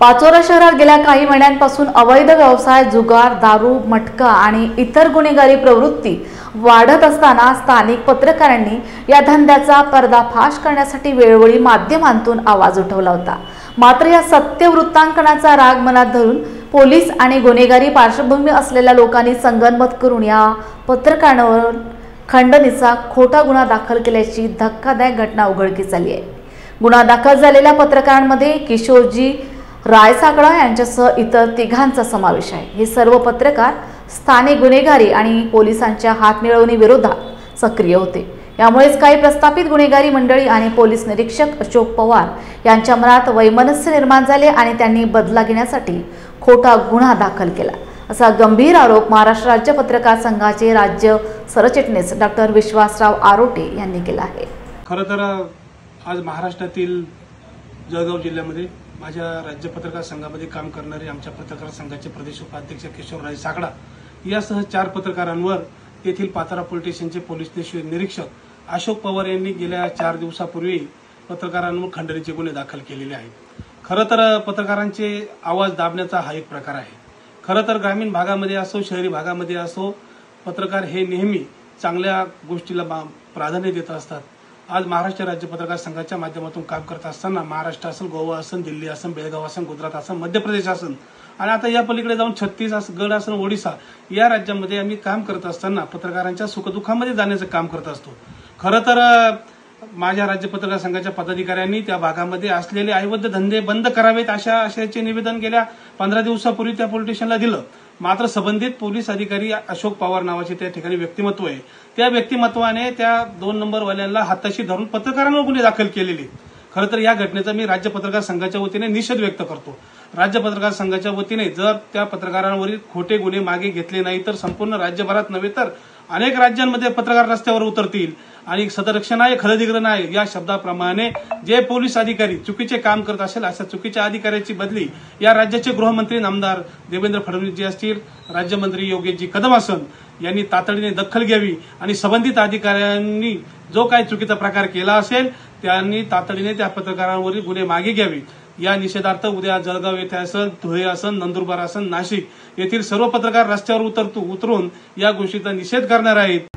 पाचोरा शहरात गेल्या काही महिन्यांपासून अवैध व्यवसाय, जुगार, दारू, मटका आणि इतर गुन्हेगारी प्रवृत्ती वाढत असताना स्थानिक पत्रकारांनी या धंद्याचा पर्दाफाश करण्यासाठी वेळोवेळी माध्यमांतून आवाज उठवला होता। मात्र या सत्य वृत्तांकनाचा राग मनात धरून पोलीस आणि गुन्हेगारी पार्श्वभूमी असलेल्या लोकांनी संगनमत करून या पत्रकारांवर खंडणीचा खोटा गुन्हा दाखल केल्याची धक्कादायक घटना उघडकीस आली आहे। गुन्हा दाखल झालेल्या पत्रकारांमध्ये किशोरजी रायसाकडा यांच्यासह इतर तिघांचा समावेश आहे। हे सर्व पत्रकार स्थानिक गुन्हेगारी आणि पोलिसांच्या हातमिळवणी विरोधात सक्रिय होते। यामुळेच काही प्रस्थापित गुन्हेगारी मंडळी आणि पोलीस निरीक्षक अशोक पवार यांच्या मनात वैमनस्य निर्माण झाले आणि त्यांनी बदला घेण्यासाठी खोटा गुन्हा दाखल केला, असा गंभीर आरोप महाराष्ट्र राज्य पत्रकार संघाचे राज्य सरचिटणीस डॉक्टर विश्वासराव आरोटे यांनी केला आहे। खरं तर आज महाराष्ट्रातील जळगाव जिल्ह्यामध्ये माझ्या राज्य पत्रकार संघामध्ये काम करणारे आमच्या पत्रकार संघाचे प्रदेश उपाध्यक्ष किशोर रायसाकडा यासह 4 पत्रकारांवर येथील पाथरा पोलीस स्टेशनचे पोलीस निरीक्षक अशोक पवार यांनी गेल्या 4 दिवसापूर्वी पत्रकारांवर खंडणीचे गुन्हे दाखल केलेले आहेत। खरं तर पत्रकारांचे आवाज दाबण्याचा हा एक प्रकार आहे। खरं तर ग्रामीण भागामध्ये असो, शहरी भागामध्ये असो, पत्रकार हे नेहमी चांगल्या गोष्टीला प्राधान्य देत असतात। आज महाराष्ट्र राज्य पत्रकार संघाच्या माध्यमातून काम करत असताना महाराष्ट्र असेल, गोवा असेल, दिल्ली असेल, बेळगाव असेल, गुजरात असेल, मध्य प्रदेश असेल आणि आता या पलीकडे जाऊन छत्तीसगड असेल, ओडिशा या राज्यांमध्ये आम्ही काम करत असताना पत्रकारांच्या सुखदुःखामध्ये जाण्याचं काम करत असतो। खरं तर माझ्या राज्य पत्रकार संघाच्या पदाधिकाऱ्यांनी त्या भागामध्ये असलेले अवैध धंदे बंद करावेत अशा आशयाचे निवेदन गेल्या 15 दिवसापूर्वी त्या पोलीस स्टेशनला दिलं। मात्र संबंधित पोलीस अधिकारी अशोक पवार नावाचे त्या ठिकाणी व्यक्तिमत्व आहे, त्या व्यक्तिमत्वाने त्या 2 नंबरवाल्यांना हाताशी धरून पत्रकारांवर गुन्हे दाखल केलेले। खरं तर या घटनेचा मी राज्य पत्रकार संघाच्या वतीने निषेध व्यक्त करतो। राज्य पत्रकार संघाच्या वतीने जर त्या पत्रकारांवरील खोटे गुन्हे मागे घेतले नाही तर संपूर्ण राज्यभरात नव्हे तर अनेक राज्यांमध्ये पत्रकार रस्त्यावर उतरतील आणि सदरक्षण आहे, खलधिग्रहण आहे या शब्दाप्रमाणे जे पोलीस अधिकारी चुकीचे काम करत असेल अशा चुकीच्या अधिकाऱ्याची बदली या राज्याचे गृहमंत्री नामदार देवेंद्र फडणवीस जी असतील, राज्यमंत्री योगेशजी कदम असन यांनी तातडीने दखल घ्यावी आणि संबंधित अधिकाऱ्यांनी जो काही चुकीचा प्रकार केला असेल त्यांनी तातडीने त्या पत्रकारांवरील गुन्हे मागे घ्यावे। या निषेधार्थ उद्या जळगाव येथे असेल, धुळे असेल, नंदुरबार असेल, नाशिक येथील सर्व पत्रकार रस्त्यावर उतरून या गोष्टीचा निषेध करणार आहेत।